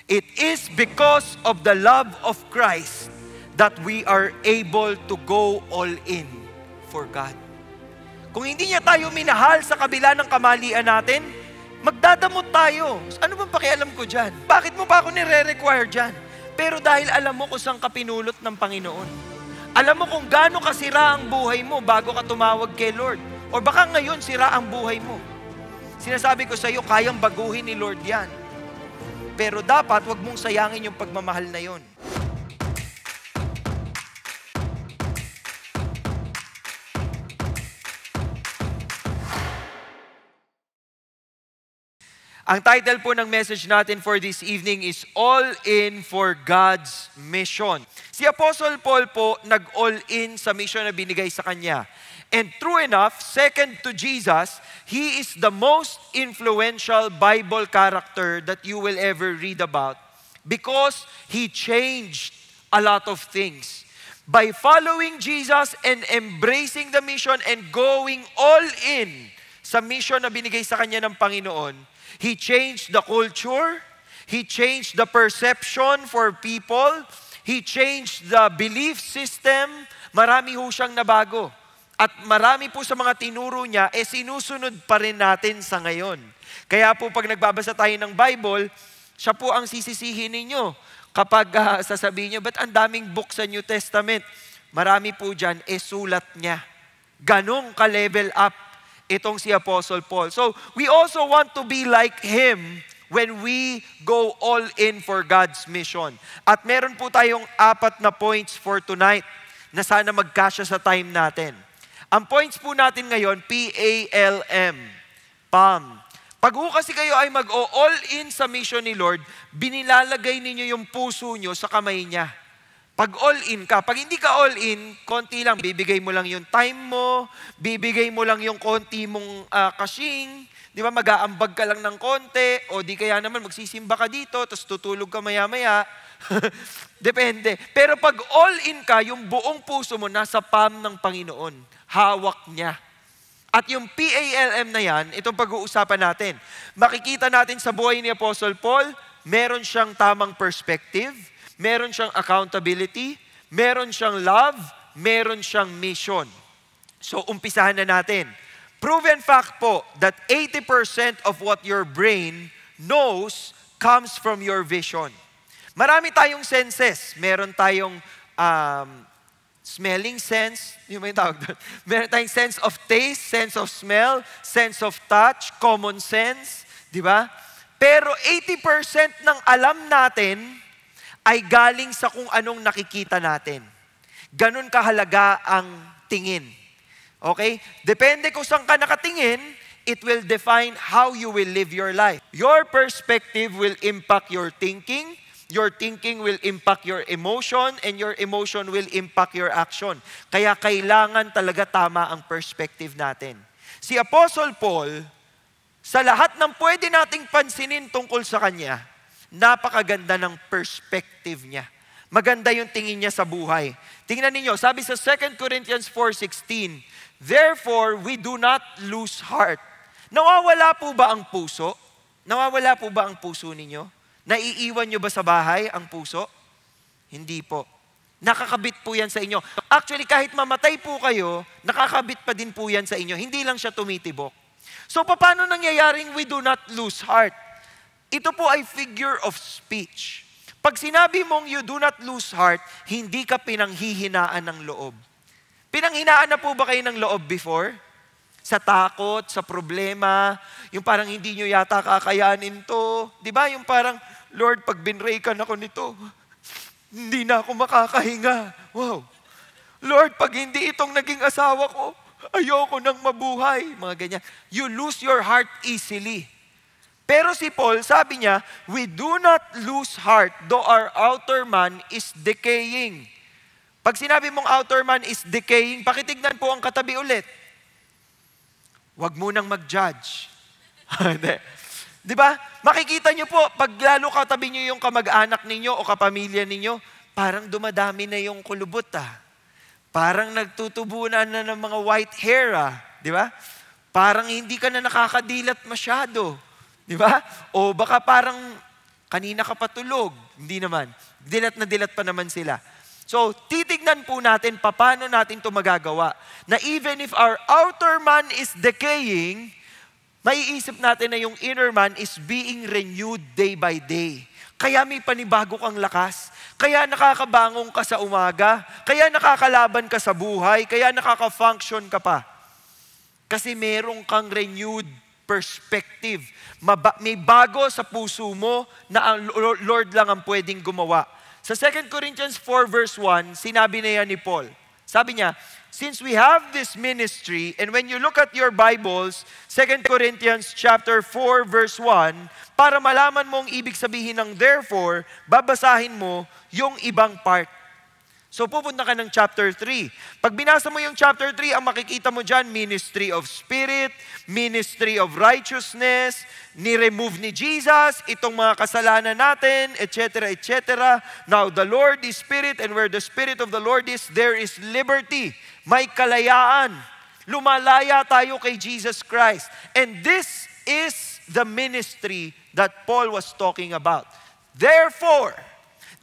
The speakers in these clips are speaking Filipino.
It is because of the love of Christ that we are able to go all in for God. Kung hindi niya tayo minahal sa kabila ng kamalian natin, magdadamot tayo. Ano bang pakialam ko dyan? Bakit mo pa ako nire-require dyan? Pero dahil alam mo kung saan ka pinulot ng Panginoon. Alam mo kung gaano kasira ang buhay mo bago ka tumawag kay Lord. O baka ngayon sira ang buhay mo. Sinasabi ko sa iyo, kayang baguhin ni Lord yan. Pero dapat wag mong sayangin yung pagmamahal na yon. Ang title po ng message natin for this evening is All In for God's Mission. Si Apostle Paul po nag-all in sa mission na binigay sa kanya. And true enough, second to Jesus, he is the most influential Bible character that you will ever read about because he changed a lot of things. By following Jesus and embracing the mission and going all in sa mission na binigay sa kanya ng Panginoon, he changed the culture. He changed the perception for people. He changed the belief system. Marami ho siyang nabago. At marami po sa mga tinuro niya, sinusunod pa rin natin sa ngayon. Kaya po pag nagbabasa tayo ng Bible, siya po ang sisisihin ninyo. Kapag sasabihin niyo, ba't ang daming book sa New Testament? Marami po dyan, sulat niya. Ganong ka-level up itong si Apostle Paul. So, we also want to be like him when we go all in for God's mission. At meron po tayong 4 na points for tonight na sana magkasya sa time natin. Ang points po natin ngayon, PALM, PAM. Pag kasi kayo ay mag-all in sa mission ni Lord, binilalagay ninyo yung puso nyo sa kamay niya. Pag all in ka, pag hindi ka all in, konti lang, bibigay mo lang yung time mo, bibigay mo lang yung konti mong kashing, di ba, mag-aambag ka lang ng konti, o di kaya naman magsisimba ka dito, tapos tutulog ka maya-maya. Depende. Pero pag all in ka, yung buong puso mo nasa palm ng Panginoon. Hawak niya. At yung PALM na yan, itong pag-uusapan natin. Makikita natin sa buhay ni Apostle Paul, meron siyang tamang perspective, meron siyang accountability, meron siyang love, meron siyang mission. So, umpisahan na natin. Proven fact po that 80% of what your brain knows comes from your vision. Marami tayong senses. Meron tayong smelling sense. Yung may tawag doon. Meron tayong sense of taste, sense of smell, sense of touch, common sense. Di ba? Pero 80% ng alam natin ay galing sa kung anong nakikita natin. Ganun kahalaga ang tingin. Okay? Depende kung saan ka nakatingin, it will define how you will live your life. Your perspective will impact your thinking will impact your emotion, and your emotion will impact your action. Kaya kailangan talaga tama ang perspective natin. Si Apostle Paul, sa lahat ng pwede nating pansinin tungkol sa kanya, napakaganda ng perspective niya. Maganda yung tingin niya sa buhay. Tingnan ninyo, sabi sa 2 Corinthians 4:16, therefore, we do not lose heart. Nawawala po ba ang puso? Nawawala po ba ang puso ninyo? Naiiwan nyo ba sa bahay ang puso? Hindi po. Nakakabit po yan sa inyo. Actually, kahit mamatay po kayo, nakakabit pa din po yan sa inyo. Hindi lang siya tumitibok. So, paano nangyayaring we do not lose heart? Ito po ay figure of speech. Pag sinabi mong you do not lose heart, hindi ka pinanghihinaan ng loob. Pinanghinaan na po ba kayo ng loob before? Sa takot, sa problema, yung parang hindi nyo yata kakayanin to. Di ba? Yung parang, Lord, pag binraykan ako nito, hindi na ako makakahinga. Wow. Lord, pag hindi itong naging asawa ko, ayoko nang mabuhay. Mga ganyan. You lose your heart easily. Pero si Paul, sabi niya, we do not lose heart though our outer man is decaying. Pag sinabi mong outer man is decaying, pakitignan po ang katabi ulit. Huwag munang mag-judge. Di ba? Makikita niyo po, pag lalo katabi niyo yung kamag-anak ninyo o kapamilya ninyo, parang dumadami na yung kulubot Parang nagtutubunan na ng mga white hair Di ba? Parang hindi ka na nakakadilat masyado. Di ba? O baka parang Kanina ka patulog. Hindi naman. Dilat na dilat pa naman sila. So, titignan po natin paano natin ito magagawa. Na even if our outer man is decaying, maiisip natin na yung inner man is being renewed day by day. Kaya may panibago kang lakas. Kaya nakakabangon ka sa umaga. Kaya nakakalaban ka sa buhay. Kaya nakaka-function ka pa. Kasi merong kang renewed perspective. May bago sa puso mo na ang Lord lang ang pwedeng gumawa. Sa 2 Corinthians 4 verse 1, sinabi na yan ni Paul. Sabi niya, since we have this ministry, and when you look at your Bibles, 2 Corinthians chapter 4 verse 1, para malaman mo ang ibig sabihin ng therefore, babasahin mo yung ibang part. So pupunta ka ng chapter 3. Pag binasa mo yung chapter 3, ang makikita mo dyan, ministry of spirit, ministry of righteousness, ni-remove ni Jesus, itong mga kasalanan natin, etc., etc. Now, the Lord is spirit, and where the spirit of the Lord is, there is liberty. May kalayaan. Lumalaya tayo kay Jesus Christ. And this is the ministry that Paul was talking about. Therefore,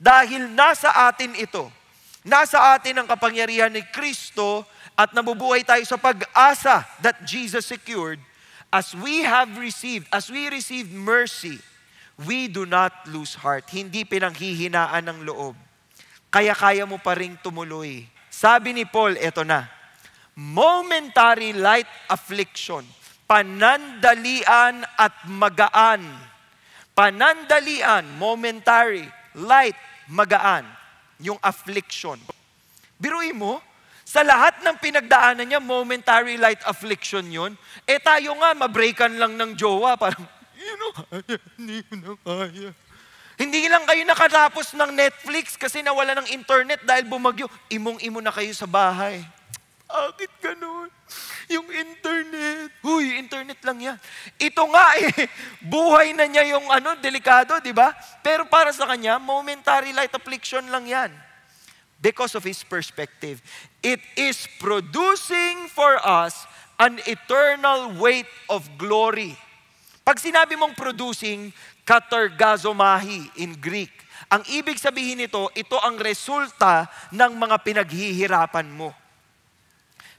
dahil nasa atin ito, nasa atin ang kapangyarihan ni Kristo at nabubuhay tayo sa pag-asa that Jesus secured, as we received mercy, we do not lose heart. Hindi pinanghihinaan ng loob. Kaya mo pa ring tumuloy. Sabi ni Paul, eto na, momentary light affliction, panandalian at magaan. Panandalian, momentary, light, magaan. Yung affliction. Biruin mo, sa lahat ng pinagdaanan niya, momentary light affliction yun. Tayo nga, mabreakan lang ng jowa. Parang, hindi na kaya. Hindi lang kayo nakatapos ng Netflix kasi nawala ng internet dahil bumagyo. Imong-imo na kayo sa bahay. Bakit ganun? Yung internet. Huy, internet lang yan. Ito nga buhay na niya yung delikado, di ba? Pero para sa kanya, momentary light affliction lang yan. Because of his perspective. It is producing for us an eternal weight of glory. Pag sinabi mong producing, katargazomahi in Greek. Ang ibig sabihin nito, ito ang resulta ng mga pinaghihirapan mo.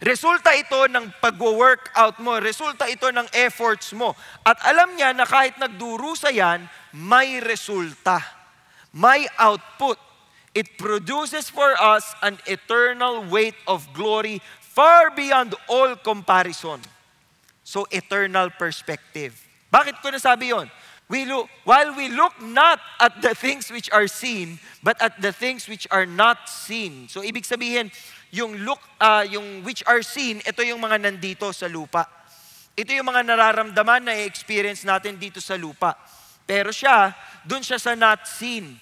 Resulta ito ng pag-workout mo. Resulta ito ng efforts mo. At alam niya na kahit nagdurusa yan, may resulta. May output. It produces for us an eternal weight of glory far beyond all comparison. So, eternal perspective. Bakit ko nasabi yun? While we look not at the things which are seen, but at the things which are not seen. So, ibig sabihin, yung which are seen, ito yung mga nandito sa lupa. Ito yung mga nararamdaman na i-experience natin dito sa lupa. Pero dun siya sa not seen.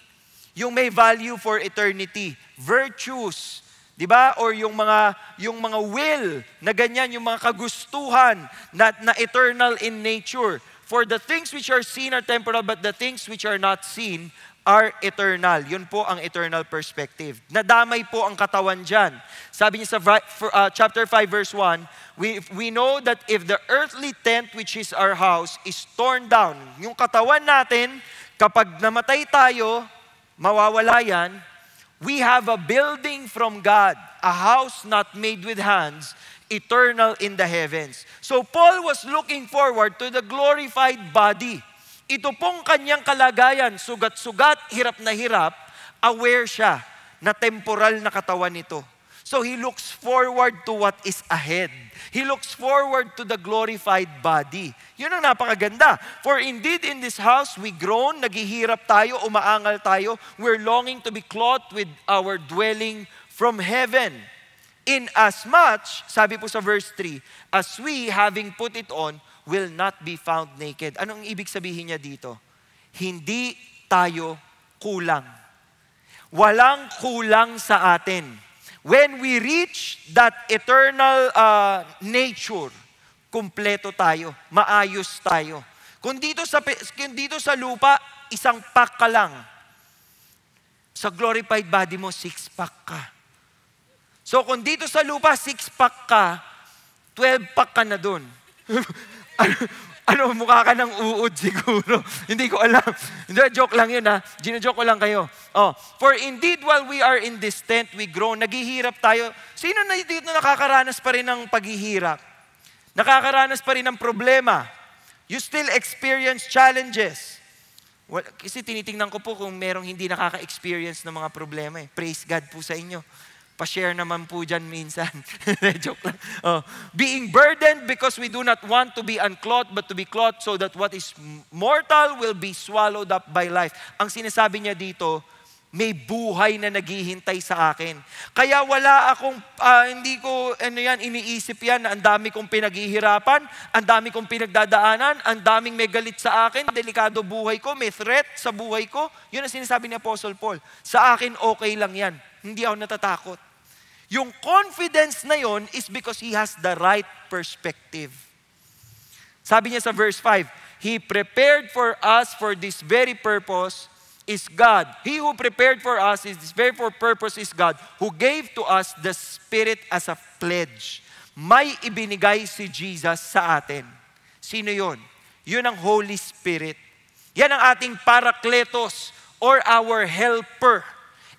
Yung may value for eternity. Virtues, di ba? Or yung mga will na ganyan, yung mga kagustuhan na eternal in nature. For the things which are seen are temporal, but the things which are not seen are eternal. Yun po ang eternal perspective. Nadamay po ang katawan dyan. Sabi niya sa chapter 5 verse 1, we know that if the earthly tent which is our house is torn down, yung katawan natin, kapag namatay tayo, mawawala yan, we have a building from God, a house not made with hands, eternal in the heavens. So Paul was looking forward to the glorified body. Ito pong kanyang kalagayan, sugat-sugat, hirap na hirap, aware siya na temporal na katawan nito. So he looks forward to what is ahead. He looks forward to the glorified body. Yun ang napakaganda. For indeed in this house we groan, naghihirap tayo, umaangal tayo, we're longing to be clothed with our dwelling from heaven. In as much, sabi po sa verse 3, as we, having put it on, will not be found naked. Anong ibig sabihin niya dito? Hindi tayo kulang. Walang kulang sa atin. When we reach that eternal nature, kumpleto tayo, maayos tayo. Kung dito sa lupa, isang pack ka lang. Sa glorified body mo, 6-pack ka. So kung dito sa lupa, 6-pack ka, 12-pack ka na dun. Ano, mukha ka ng uod siguro. Hindi ko alam. Hindi, joke lang yun ha. Gino-joke ko lang kayo. Oh, for indeed, while we are in this tent, we groan. Naghihirap tayo. Sino na dito nakakaranas pa rin ng paghihirap? Nakakaranas pa rin ng problema. You still experience challenges. Well, kasi tinitingnan ko po kung merong hindi nakaka-experience ng mga problema. Praise God po sa inyo. Pa-share naman po dyan minsan. Joke lang. Oh. Being burdened because we do not want to be unclothed but to be clothed so that what is mortal will be swallowed up by life. Ang sinasabi niya dito, may buhay na naghihintay sa akin. Kaya wala akong, hindi ko, iniisip yan na ang dami kong pinaghihirapan, ang dami kong pinagdadaanan, ang daming may galit sa akin, delikado buhay ko, may threat sa buhay ko. Yun ang sinasabi ni Apostle Paul. Sa akin, okay lang yan. Hindi ako natatakot. Yung confidence na yon is because he has the right perspective. Sabi niya sa verse 5, He prepared for us for this very purpose is God. He who prepared for us is this very for purpose is God, who gave to us the Spirit as a pledge. May ibinigay si Jesus sa atin. Sino yon? Yun ang Holy Spirit. Yan ang ating Parakletos or our helper.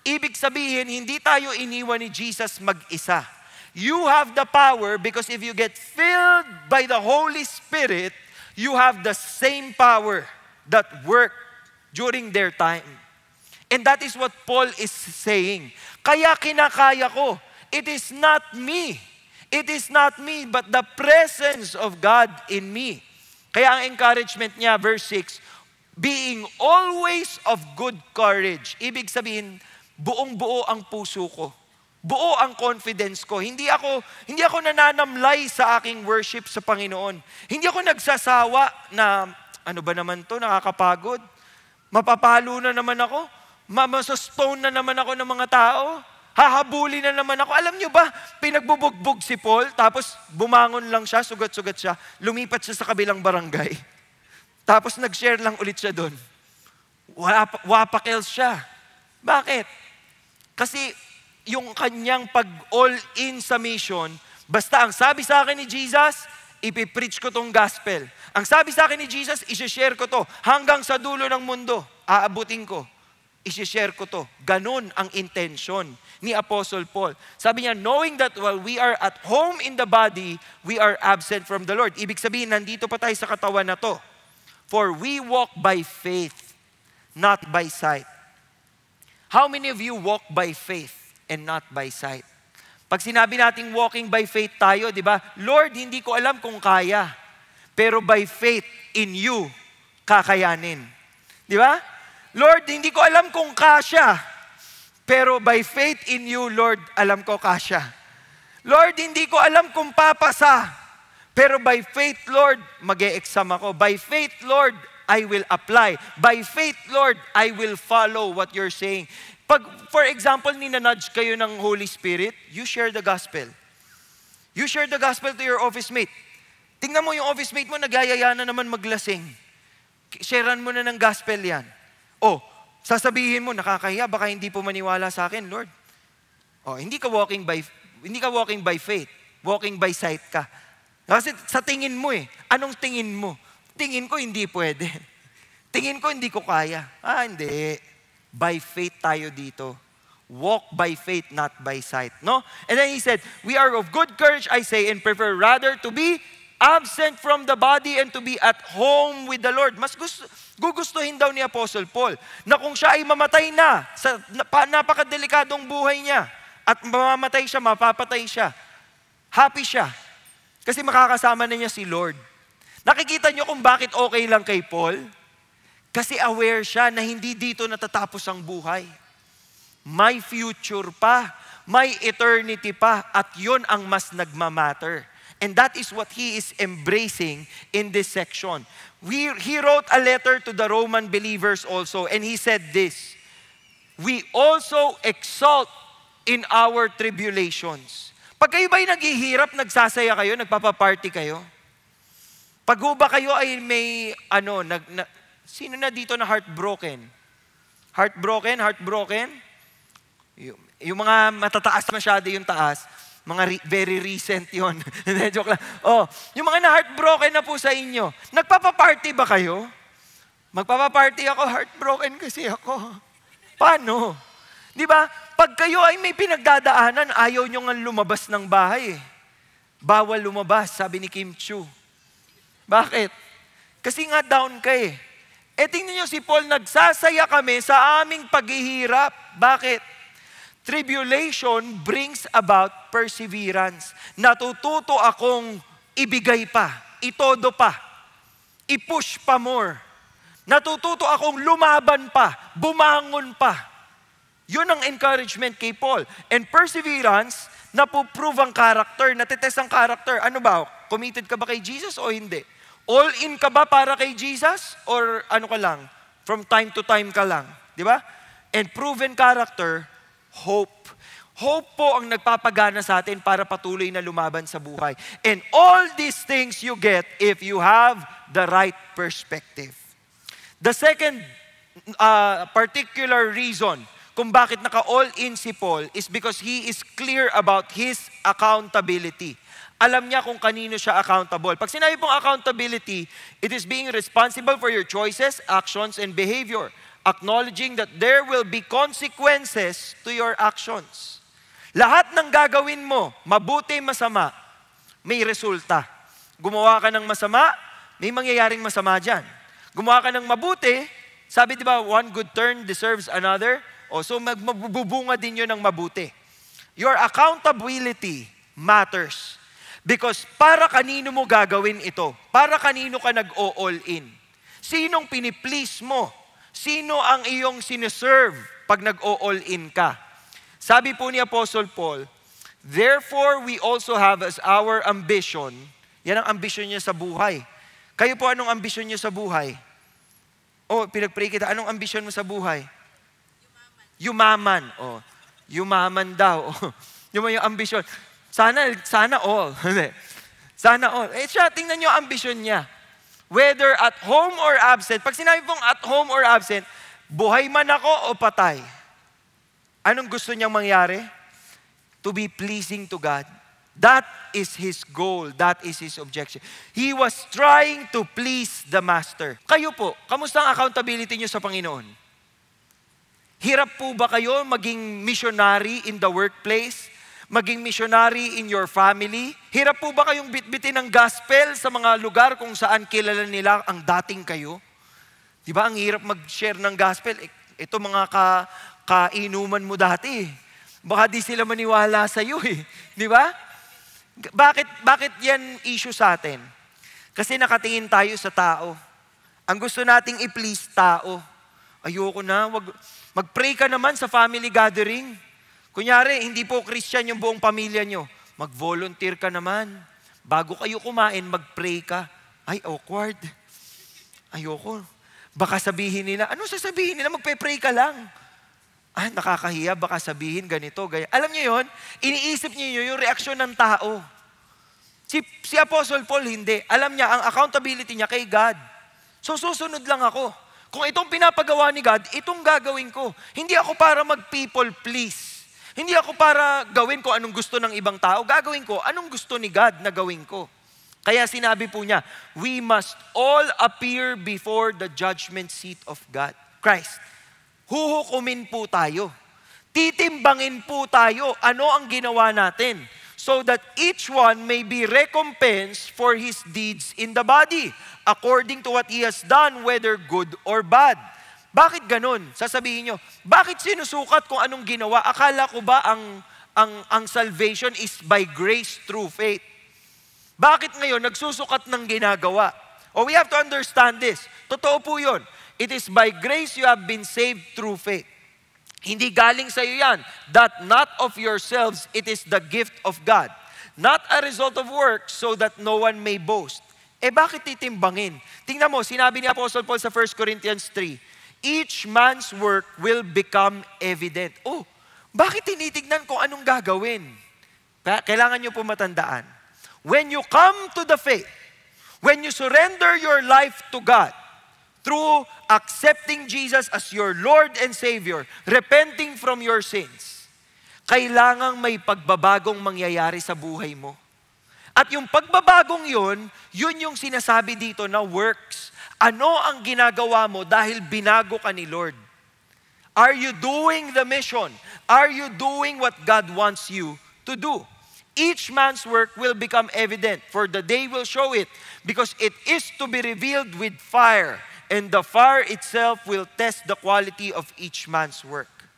Ibig sabihin, hindi tayo iniwan ni Jesus mag-isa. You have the power because if you get filled by the Holy Spirit, you have the same power that worked during their time. And that is what Paul is saying. Kaya kinakaya ko. It is not me. It is not me, but the presence of God in me. Kaya ang encouragement niya, verse 6, being always of good courage. Ibig sabihin, buong-buo ang puso ko. Buo ang confidence ko. Hindi ako nananamlay sa aking worship sa Panginoon. Hindi ako nagsasawa na, ano ba naman to, nakakapagod. Mapapalo na naman ako. Masastone na naman ako ng mga tao. Hahabulin na naman ako. Alam nyo ba, pinagbubugbog si Paul, tapos bumangon lang siya, sugat-sugat siya, lumipat siya sa kabilang barangay. Tapos nag-share lang ulit siya doon. Wapakels siya. Bakit? Kasi yung kanyang pag-all-in sa mission, basta ang sabi sa akin ni Jesus, ipipreach ko tong gospel. Ang sabi sa akin ni Jesus, isi-share ko to. Hanggang sa dulo ng mundo, aabutin ko. Isi-share ko to. Ganun ang intention ni Apostle Paul. Sabi niya, knowing that while we are at home in the body, we are absent from the Lord. Ibig sabihin, nandito pa tayo sa katawan na to. For we walk by faith, not by sight. How many of you walk by faith and not by sight? Pag sinabi nating walking by faith tayo, di ba? Lord, hindi ko alam kung kaya. Pero by faith in you, kakayanin. Di ba? Lord, hindi ko alam kung kasya. Pero by faith in you, Lord, alam ko kasya. Lord, hindi ko alam kung papasa. Pero by faith, Lord, mag-e-exam ako. By faith, Lord, I will apply. By faith, Lord, I will follow what you're saying. Pag, for example, ninanudge kayo ng Holy Spirit, you share the gospel. You share the gospel to your office mate. Tingnan mo yung office mate mo, nagyayaya na naman maglasing. Sharean mo na ng gospel yan. Oh, sasabihin mo, nakakahiya, baka hindi po maniwala sa akin, Lord. Oh, hindi ka walking by faith. Walking by sight ka. Kasi sa tingin mo anong tingin mo? Tingin ko hindi pwede. Tingin ko hindi ko kaya. Hindi. By faith tayo dito. Walk by faith, not by sight. No? And then he said, we are of good courage, I say, and prefer rather to be absent from the body and to be at home with the Lord. Mas gugustuhin daw ni Apostle Paul na kung siya ay mamatay na sa napakadelikadong buhay niya at mamamatay siya, mapapatay siya, happy siya. Kasi makakasama na niya si Lord. Nakikita niyo kung bakit okay lang kay Paul? Kasi aware siya na hindi dito natatapos ang buhay. May future pa, may eternity pa, at yun ang mas nagmamatter. And that is what he is embracing in this section. He wrote a letter to the Roman believers also, and he said this, we also exult in our tribulations. Pag kayo ba'y naghihirap, nagsasaya kayo, nagpapaparty kayo? Pag ba kayo ay may, sino na dito na heartbroken? Heartbroken? Yung mga matataas masyado yung taas. Very recent yon. Joke lang. Oh, yung mga na-heartbroken na po sa inyo, nagpapaparty ba kayo? Magpapaparty ako, heartbroken kasi ako. Paano? Di ba? Pag kayo ay may pinagdadaanan, ayaw nyo nga lumabas ng bahay. Bawal lumabas, sabi ni Kim Chiu. Bakit? Kasi nga down ka eh. Tingnan nyo si Paul, nagsasaya kami sa aming paghihirap. Bakit? Tribulation brings about perseverance. Natututo akong ibigay pa, itodo pa, i-push pa more. Natututo akong lumaban pa, bumangon pa. Yun ang encouragement kay Paul. And perseverance, napuprove ang character, natitest ang character. Ano ba? Committed ka ba kay Jesus o hindi? All in ka ba para kay Jesus? Or ano ka lang? From time to time ka lang. Di ba? And proven character, hope. Hope po ang nagpapagana sa atin para patuloy na lumaban sa buhay. And all these things you get if you have the right perspective. The second particular reason kung bakit naka-all-in si Paul is because he is clear about his accountability. Alam niya kung kanino siya accountable. Pag sinabi pong accountability, it is being responsible for your choices, actions, and behavior. Acknowledging that there will be consequences to your actions. Lahat ng gagawin mo, mabuti, masama, may resulta. Gumawa ka ng masama, may mangyayaring masama dyan. Gumawa ka ng mabuti, sabi di ba, one good turn deserves another. So magbubunga din yun ng mabuti. Your accountability matters. Because para kanino mo gagawin ito? Para kanino ka nag-all in? Sinong piniplease mo? Sino ang iyong sineserve pag nag-all in ka? Sabi po ni Apostle Paul, therefore we also have as our ambition, yan ang ambisyon niya sa buhay. Kayo po, anong ambisyon niyo sa buhay? Pinag-pray kita, anong ambisyon mo sa buhay? Yumaman. Yumaman daw. Yung ambisyon. Sana all. Sana all. Siya, tingnan niyo ang ambisyon niya. Whether at home or absent. Pag sinabi pong at home or absent, buhay man ako o patay. Anong gusto niyang mangyari? To be pleasing to God. That is his goal. That is his objection. He was trying to please the master. Kayo po, kamusta ang accountability niyo sa Panginoon? Hirap po ba kayo maging missionary in the workplace? Maging missionary in your family? Hirap po ba kayong bitbitin ng gospel sa mga lugar kung saan kilala nila ang dating kayo? Di ba, ang hirap mag-share ng gospel. Ito mga kainuman mo dati. Baka di sila maniwala sa iyo eh. Di ba? Bakit yan issue sa atin? Kasi nakatingin tayo sa tao. Ang gusto nating i-please tao. Ayoko na, mag-pray ka naman sa family gathering. Kunyari, hindi po Christian yung buong pamilya nyo. Mag-volunteer ka naman. Bago kayo kumain, mag-pray ka. Ay, awkward. Ayoko. Baka sabihin nila, ano sasabihin nila? Magpe-pray ka lang. Nakakahiya, baka sabihin ganito, ganyan. Alam niyo yon? Iniisip niyo yung reaksyon ng tao. Si Apostle Paul, hindi. Alam niya, ang accountability niya kay God. So, susunod lang ako. Kung itong pinapagawa ni God, itong gagawin ko. Hindi ako para mag-people please. Hindi ako para gawin ko anong gusto ng ibang tao. Gagawin ko anong gusto ni God na gawin ko. Kaya sinabi po niya, we must all appear before the judgment seat of God. Christ. Huhukumin po tayo. Titimbangin po tayo ano ang ginawa natin so that each one may be recompensed for his deeds in the body according to what he has done, whether good or bad. Bakit ganun? Sasabihin nyo, bakit sinusukat kung anong ginawa? Akala ko ba ang salvation is by grace through faith? Bakit ngayon nagsusukat ng ginagawa? We have to understand this. Totoo po yun. It is by grace you have been saved through faith. Hindi galing sa iyo yan. That not of yourselves, it is the gift of God. Not a result of works so that no one may boast. Bakit titimbangin? Tingnan mo, sinabi ni Apostle Paul sa 1 Corinthians 3, each man's work will become evident. Bakit tinitignan kung anong gagawin? Kailangan nyo po matandaan. When you come to the faith, when you surrender your life to God, through accepting Jesus as your Lord and Savior, repenting from your sins, kailangang may pagbabagong mangyayari sa buhay mo. At yung pagbabagong yun yung sinasabi dito na works. Ano ang ginagawa mo dahil binago ka ni Lord? Are you doing the mission? Are you doing what God wants you to do? Each man's work will become evident, for the day will show it, because it is to be revealed with fire, and the fire itself will test the quality of each man's work.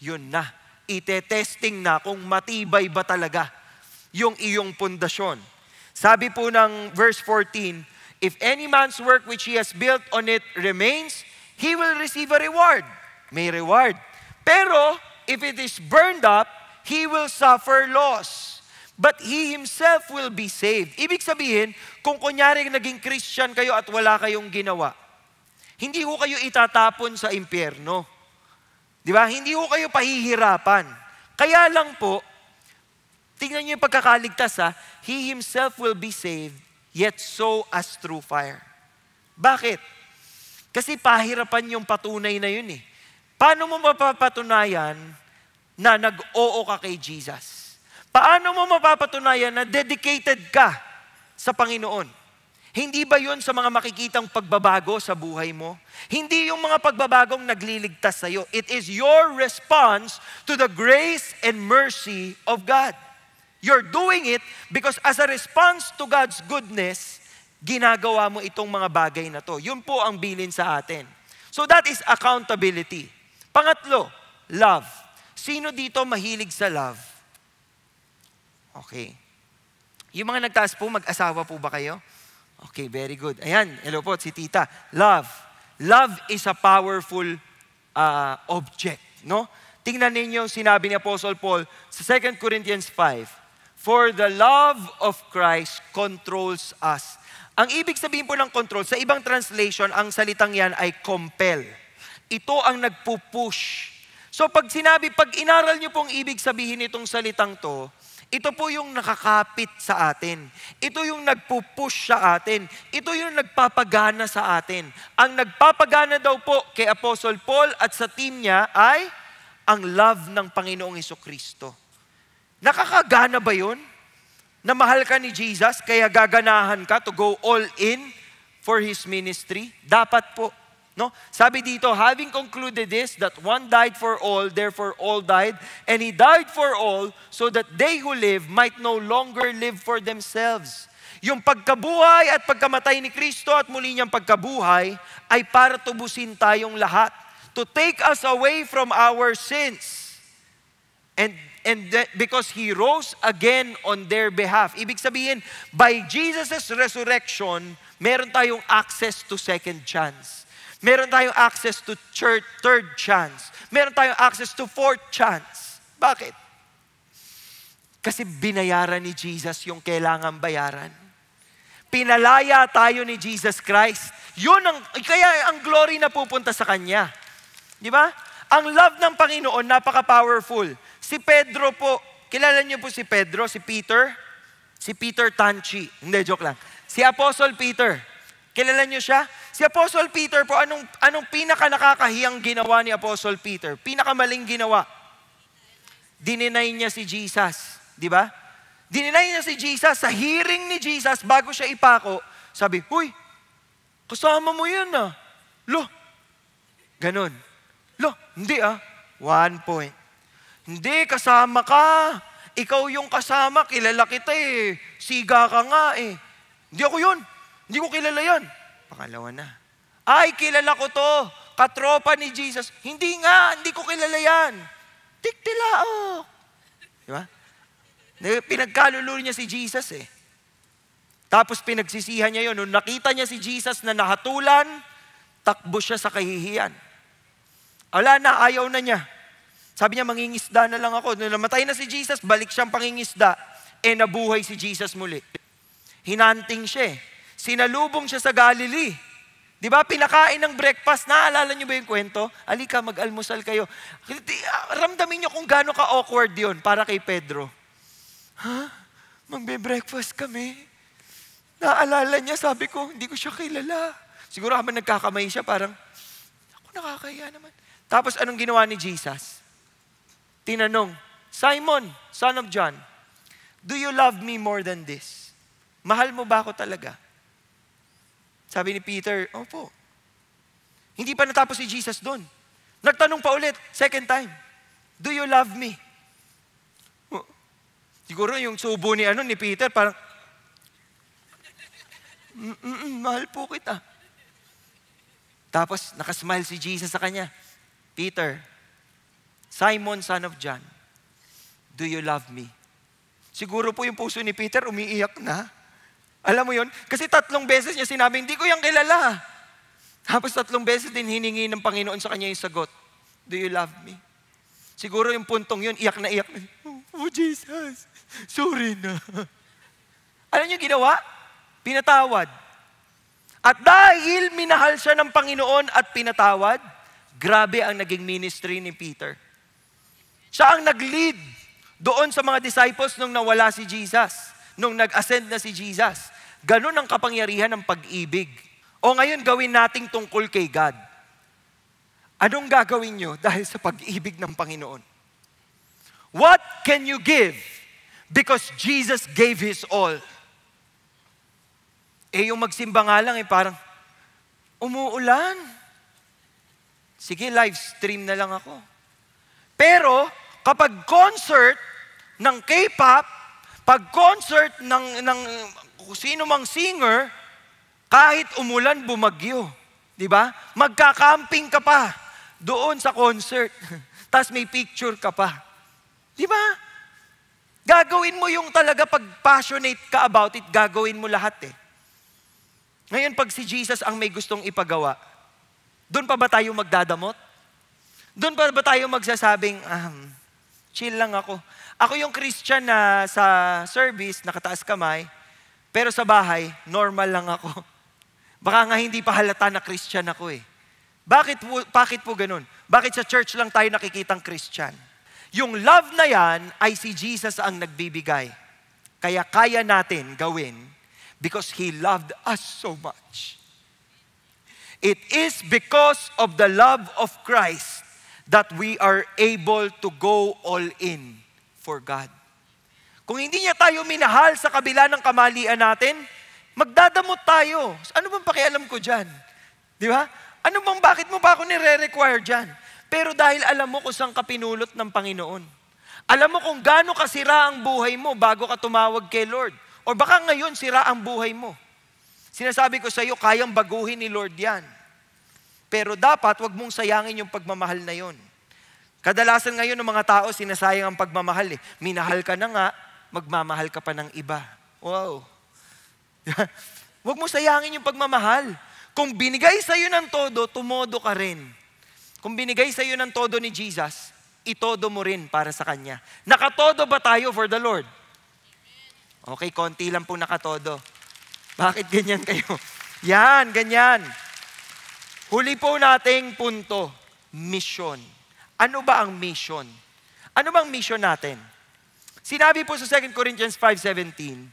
Yun na. Ite-testing na kung matibay ba talaga yung iyong pundasyon. Sabi po ng verse 14, if any man's work which he has built on it remains, he will receive a reward. May reward. Pero, if it is burned up, he will suffer loss. But he himself will be saved. Ibig sabihin, kung kunyari naging Christian kayo at wala kayong ginawa, hindi ho kayo itatapon sa impyerno. Di ba? Hindi ho kayo pahihirapan. Kaya lang po, tingnan niyo yung pagkakaligtas he himself will be saved, yet so as through fire. Bakit? Kasi pahirapan yung patunay na yun eh. Paano mo mapapatunayan na nag-oo ka kay Jesus? Paano mo mapapatunayan na dedicated ka sa Panginoon? Hindi ba yun sa mga makikitang pagbabago sa buhay mo? Hindi yung mga pagbabagong nagliligtas sa'yo. It is your response to the grace and mercy of God. You're doing it because as a response to God's goodness, ginagawa mo itong mga bagay na to. Yun po ang bilin sa atin. So that is accountability. Pangatlo, love. Sino dito mahilig sa love? Okay. Yung mga nagtaas po, mag-asawa po ba kayo? Okay, very good. Ayan, hello po, si Tita. Love. Love is a powerful object, no? Tingnan ninyo, sinabi ni Apostle Paul sa 2 Corinthians 5, for the love of Christ controls us. Ang ibig sabihin po ng control, sa ibang translation, ang salitang yan ay compel. Ito ang nagpupush. So pag inaral niyo pong ibig sabihin itong salitang to, ito po yung nakakapit sa atin. Ito yung nagpupush sa atin. Ito yung nagpapagana sa atin. Ang nagpapagana daw po kay Apostle Paul at sa team niya ay ang love ng Panginoong Hesukristo. Nakakagana ba yun? Na mahal ka ni Jesus, kaya gaganahan ka to go all in for His ministry? Dapat po. No? Sabi dito, having concluded this, that one died for all, therefore all died, and He died for all, so that they who live might no longer live for themselves. Yung pagkabuhay at pagkamatay ni Kristo at muli niyang pagkabuhay ay para tubusin tayong lahat. To take us away from our sins. Because He rose again on their behalf. Ibig sabihin, by Jesus' resurrection, meron tayong access to second chance. Meron tayong access to third chance. Meron tayong access to fourth chance. Bakit? Kasi binayaran ni Jesus yung kailangan bayaran. Pinalaya tayo ni Jesus Christ. Kaya ang glory na pupunta sa Kanya. Di ba? Ang love ng Panginoon, napaka-powerful. Si Pedro po, kilala niyo po si Pedro, si Peter? Si Peter Tanchi. Hindi, joke lang. Si Apostle Peter. Kilala niyo siya? Si Apostle Peter po, anong pinaka-nakakahiyang ginawa ni Apostle Peter? Pinakamaling ginawa. Dininay niya si Jesus. Di ba? Dininay niya si Jesus sa hearing ni Jesus bago siya ipako. Sabi, huy, kasama mo yan ah. Lo, ganon. Lo, hindi ah. 1 point. Hindi, kasama ka. Ikaw yung kasama, kilala kita eh. Siga ka nga eh. Hindi ako yun. Hindi ko kilala yan. Pangalawa na. Ay, kilala ko to. Katropa ni Jesus. Hindi nga, hindi ko kilala yan. Tiktilao. Di ba? Pinagkalululo niya si Jesus eh. Tapos pinagsisihan niya yun. Nung nakita niya si Jesus na nahatulan, takbo siya sa kahihiyan. Wala na, ayaw na niya. Sabi niya, mangingisda na lang ako. Nung namatay na si Jesus, balik siyang pangingisda. Nabuhay si Jesus muli. Hinanting siya eh. Sinalubong siya sa Galilee. Di ba? Pinakain ng breakfast. Naalala niyo ba yung kwento? Halika, mag-almusal kayo. Ramdamin niyo kung gaano ka-awkward yun para kay Pedro. Ha? Magbe-breakfast kami. Naalala niya, sabi ko, hindi ko siya kilala. Siguro habang nagkakamay siya, parang, ako nakakaya naman. Tapos anong ginawa ni Jesus? Tinanong, Simon, son of John, do you love me more than this? Mahal mo ba ako talaga? Sabi ni Peter, opo. Hindi pa natapos si Jesus doon. Nagtanong pa ulit, second time, do you love me? Siguro yung subo ni Peter, parang, mahal po kita. Tapos, nakasmile si Jesus sa kanya. Peter, Simon, son of John, do you love me? Siguro po yung puso ni Peter umiiyak na. Alam mo yun? Kasi 3 beses niya sinabi, hindi ko yung kilala. Tapos 3 beses din hiningi ng Panginoon sa kanya yung sagot. Do you love me? Siguro yung puntong yun, iyak na iyak. Oh Jesus, sorry na. Alam niyo ginawa? Pinatawad. At dahil minahal siya ng Panginoon at pinatawad, grabe ang naging ministry ni Peter. Siya ang nag-lead doon sa mga disciples nung nawala si Jesus, nung nag-ascend na si Jesus. Ganon ang kapangyarihan ng pag-ibig. O ngayon gawin nating tungkol kay God. Anong gagawin nyo dahil sa pag-ibig ng Panginoon? What can you give because Jesus gave His all? Yung magsimba nga lang parang, umuulan. Sige, live stream na lang ako. Pero, kapag concert ng K-pop, pag concert ng sino mang singer, kahit umulan, bumagyo. Diba? Magka-camping ka pa doon sa concert. Tapos may picture ka pa. Diba? Gagawin mo yung talaga pag passionate ka about it, gagawin mo lahat eh. Ngayon, pag si Jesus ang may gustong ipagawa, doon pa ba tayo magdadamot? Doon pa ba tayo magsasabing, chill lang ako. Ako yung Christian na sa service, nakataas kamay, pero sa bahay, normal lang ako. Baka nga hindi pa halata na Christian ako eh. Bakit po ganun? Bakit sa church lang tayo nakikitang Christian? Yung love na yan ay si Jesus ang nagbibigay. Kaya kaya natin gawin because He loved us so much. It is because of the love of Christ that we are able to go all in for God. Kung hindi niya tayo minahal sa kabila ng kamalian natin, magdadamot tayo. Ano bang pakialam ko dyan? Di ba? Bakit mo ba ako nire-require dyan? Pero dahil alam mo kung saan ka pinulot ng Panginoon. Alam mo kung gaano kasira ang buhay mo bago ka tumawag kay Lord. O baka ngayon sira ang buhay mo. Sinasabi ko sa iyo, kayang baguhin ni Lord yan. Pero dapat wag mong sayangin yung pagmamahal na yon. Kadalasan ngayon ng mga tao, sinasayang ang pagmamahal eh. Minahal ka na nga, magmamahal ka pa ng iba. Wow. Wag mo sayangin yung pagmamahal. Kung binigay sa iyo ng todo, tumodo ka rin. Kung binigay sa iyo ng todo ni Jesus, itodo mo rin para sa Kanya. Nakatodo ba tayo for the Lord? Okay, konti lang po nakatodo. Bakit ganyan kayo? Yan, ganyan. Huli po nating punto, mission. Ano ba ang mission? Ano bang mission natin? Sinabi po sa 2 Corinthians 5:17,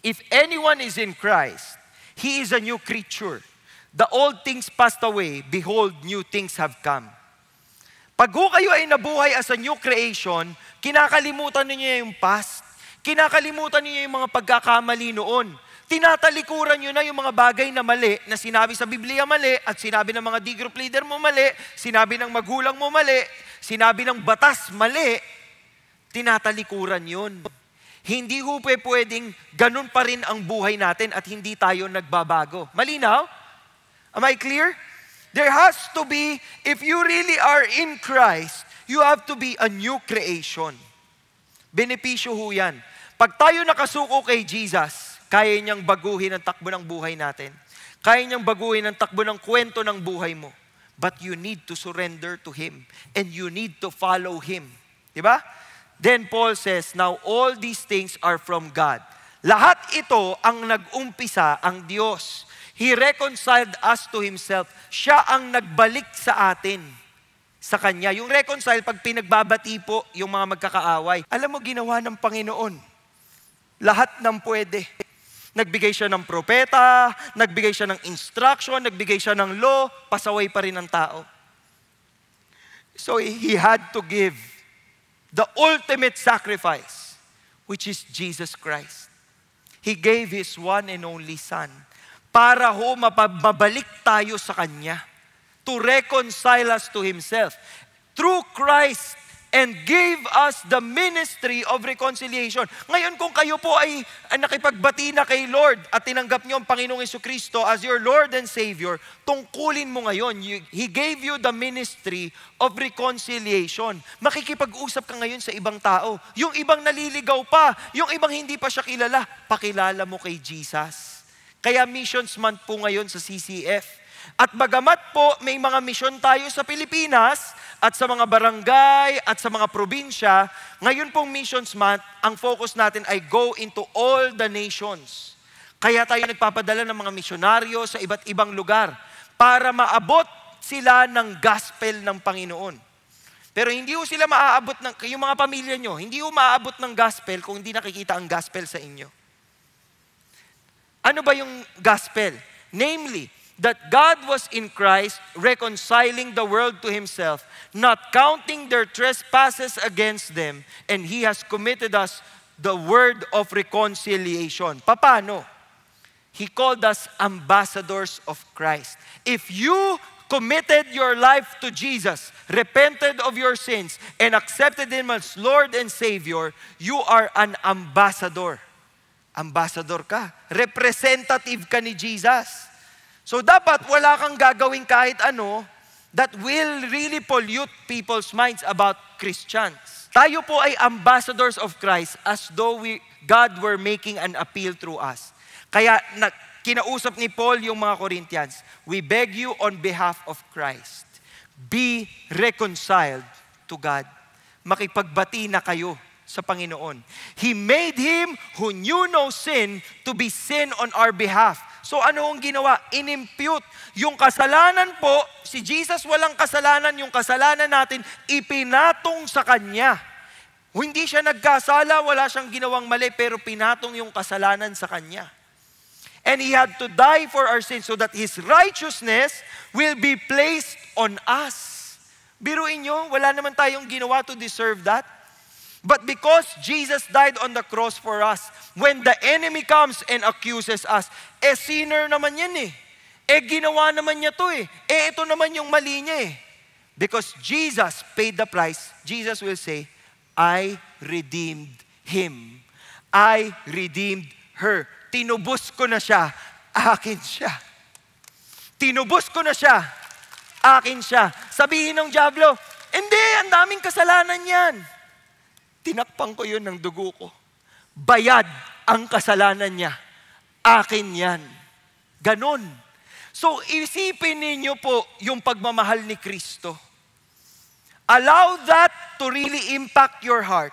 if anyone is in Christ, he is a new creature. The old things passed away, behold, new things have come. Pag kayo ay nabuhay as a new creation, kinakalimutan niyo yung past. Kinakalimutan niyo yung mga pagkakamali noon. Tinatalikuran nyo na yung mga bagay na mali, na sinabi sa Biblia mali, at sinabi ng mga D-group leader mo mali, sinabi ng magulang mo mali, sinabi ng batas mali, tinatalikuran yun. Hindi ho pwedeng ganun pa rin ang buhay natin at hindi tayo nagbabago. Malinaw? Am I clear? There has to be, if you really are in Christ, you have to be a new creation. Benepisyo ho yan. Pag tayo nakasuko kay Jesus, kaya niyang baguhin ang takbo ng buhay natin. Kaya niyang baguhin ang takbo ng kwento ng buhay mo. But you need to surrender to Him. And you need to follow Him. Diba? Then Paul says, now all these things are from God. Lahat ito ang nag-umpisa ang Diyos. He reconciled us to Himself. Siya ang nagbalik sa atin, sa Kanya. Yung reconcile, pag pinagbabati po yung mga magkakaaway. Alam mo, ginawa ng Panginoon. Lahat ng pwede. Nagbigay siya ng propeta, nagbigay siya ng instruction, nagbigay siya ng law, pasaway pa rin ang tao. So He had to give the ultimate sacrifice, which is Jesus Christ. He gave His one and only Son para mabalik tayo sa Kanya, to reconcile us to Himself through Christ and gave us the ministry of reconciliation. Ngayon kung kayo po ay nakipagbati na kay Lord at tinanggap niyo ang Panginoong Jesucristo as your Lord and Savior, tungkulin mo ngayon. He gave you the ministry of reconciliation. Makikipag-usap ka ngayon sa ibang tao. Yung ibang naliligaw pa, yung ibang hindi pa siya kilala, pakilala mo kay Jesus. Kaya Missions Month po ngayon sa CCF. At bagamat po may mga misyon tayo sa Pilipinas at sa mga barangay at sa mga probinsya, ngayon pong Missions Month, ang focus natin ay go into all the nations. Kaya tayo nagpapadala ng mga misyonaryo sa iba't ibang lugar para maabot sila ng gospel ng Panginoon. Pero hindi ho sila maaabot yung mga pamilya nyo, hindi ho maaabot ng gospel kung hindi nakikita ang gospel sa inyo. Ano ba yung gospel? Namely, that God was in Christ reconciling the world to Himself, not counting their trespasses against them, and He has committed us the word of reconciliation. Paano? He called us ambassadors of Christ. If you committed your life to Jesus, repented of your sins, and accepted Him as Lord and Savior, you are an ambassador. Ambassador ka. Representative ka ni Jesus. So dapat wala kang gagawin kahit ano that will really pollute people's minds about Christians. Tayo po ay ambassadors of Christ as though God were making an appeal through us. Kaya kinausap ni Paul yung mga Corinthians, we beg you on behalf of Christ, be reconciled to God. Makipagbati na kayo sa Panginoon. He made Him who knew no sin to be sin on our behalf. So ano ang ginawa? Inimpute. Yung kasalanan po, si Jesus walang kasalanan, yung kasalanan natin, ipinatong sa Kanya. Hindi siya nagkasala, wala siyang ginawang mali, pero pinatong yung kasalanan sa Kanya. And He had to die for our sins so that His righteousness will be placed on us. Biruin nyo, wala naman tayong ginawa to deserve that. But because Jesus died on the cross for us, when the enemy comes and accuses us, sinner naman yan ginawa naman niya to ito naman yung mali niya Because Jesus paid the price, Jesus will say, I redeemed him. I redeemed her. Tinubos ko na siya, akin siya. Tinubos ko na siya, akin siya. Sabihin ng dyablo, hindi, ang daming kasalanan yan. Tinakpan ko yun ng dugo ko. Bayad ang kasalanan niya. Akin yan. Ganon. So, isipin ninyo po yung pagmamahal ni Kristo. Allow that to really impact your heart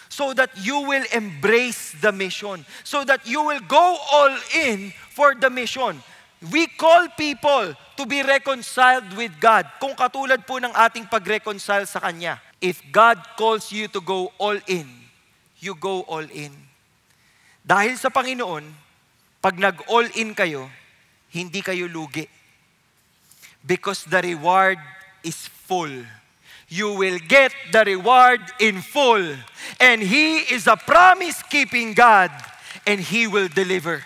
so that you will embrace the mission. So that you will go all in for the mission. We call people to be reconciled with God. Kung katulad po ng ating pag-reconcile sa Kanya. If God calls you to go all in, you go all in. Dahil sa Panginoon, pag nag-all in kayo, hindi kayo lugi. Because the reward is full. You will get the reward in full. And He is a promise-keeping God. And He will deliver.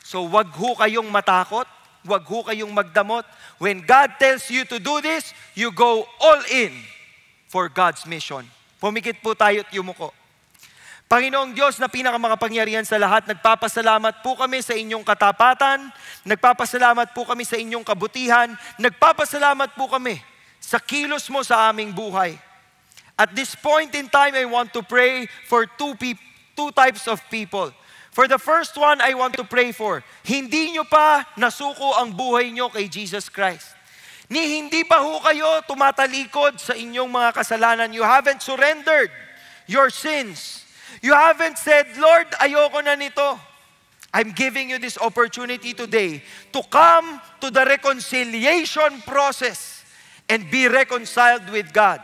So wag ho kayong matakot. Wag ho kayong magdamot. When God tells you to do this, you go all in for God's mission. Pumikit po tayo at yumuko. Panginoong Diyos na pinakamakapangyarihan sa lahat, nagpapasalamat po kami sa inyong katapatan, nagpapasalamat po kami sa inyong kabutihan, nagpapasalamat po kami sa kilos mo sa aming buhay. At this point in time, I want to pray for two types of people. For the first one, I want to pray for, hindi nyo pa nasuko ang buhay nyo kay Jesus Christ. Ni hindi pa ho kayo tumatalikod sa inyong mga kasalanan. You haven't surrendered your sins. You haven't said, Lord, ayoko na nito. I'm giving you this opportunity today to come to the reconciliation process and be reconciled with God.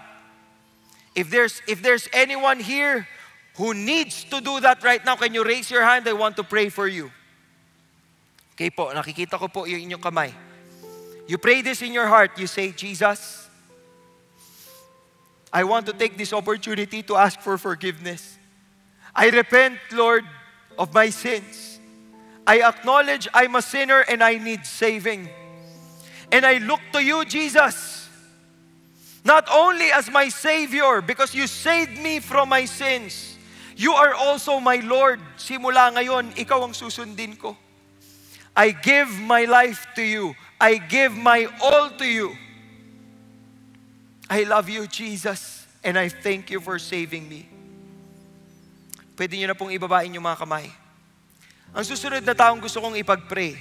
If there's anyone here who needs to do that right now, can you raise your hand? I want to pray for you. Okay po, nakikita ko po yung inyong kamay. You pray this in your heart. You say, Jesus, I want to take this opportunity to ask for forgiveness. I repent, Lord, of my sins. I acknowledge I'm a sinner and I need saving. And I look to you, Jesus, not only as my Savior, because you saved me from my sins, you are also my Lord. Simula ngayon, ikaw ang susundin ko. I give my life to you. I give my all to you. I love you, Jesus, and I thank you for saving me. Pwede nyo na pong ibabain yung mga kamay. Ang susunod na taong gusto kong ipag-pray,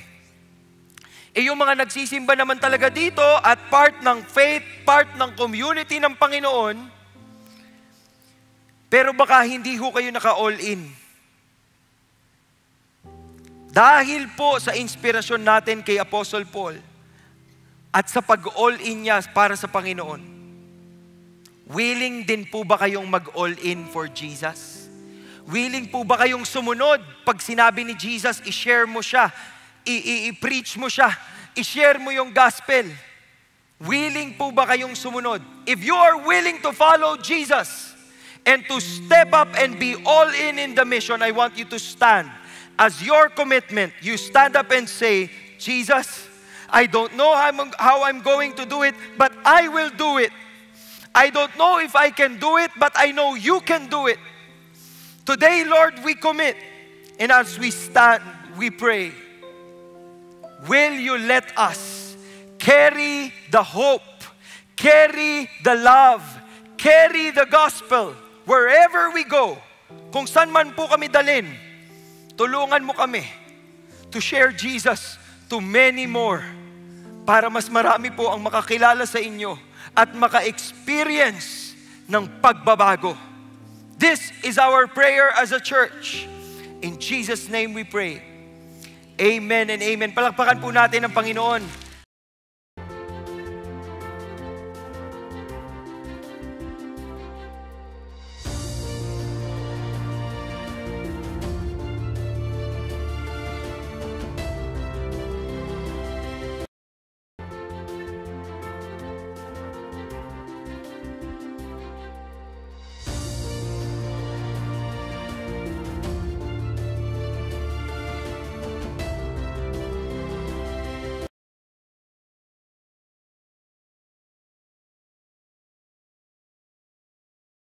yung mga nagsisimba naman talaga dito at part ng faith, part ng community ng Panginoon, pero baka hindi ho kayo naka-all in. Dahil po sa inspirasyon natin kay Apostle Paul at sa pag-all in niya para sa Panginoon, willing din po ba kayong mag-all in for Jesus? Willing po ba kayong sumunod? Pag sinabi ni Jesus, i-share mo siya, i-preach mo siya, i-share mo yung gospel. Willing po ba kayong sumunod? If you are willing to follow Jesus and to step up and be all in the mission, I want you to stand. As your commitment, you stand up and say, Jesus, I don't know how I'm going to do it, but I will do it. I don't know if I can do it, but I know you can do it. Today, Lord, we commit. And as we stand, we pray. Will you let us carry the hope, carry the love, carry the gospel wherever we go? Kung saan man po kami dalhin, tulungan mo kami to share Jesus to many more para mas marami po ang makakilala sa inyo at maka-experience ng pagbabago. This is our prayer as a church. In Jesus' name we pray. Amen and amen. Palakpakan po natin ang Panginoon.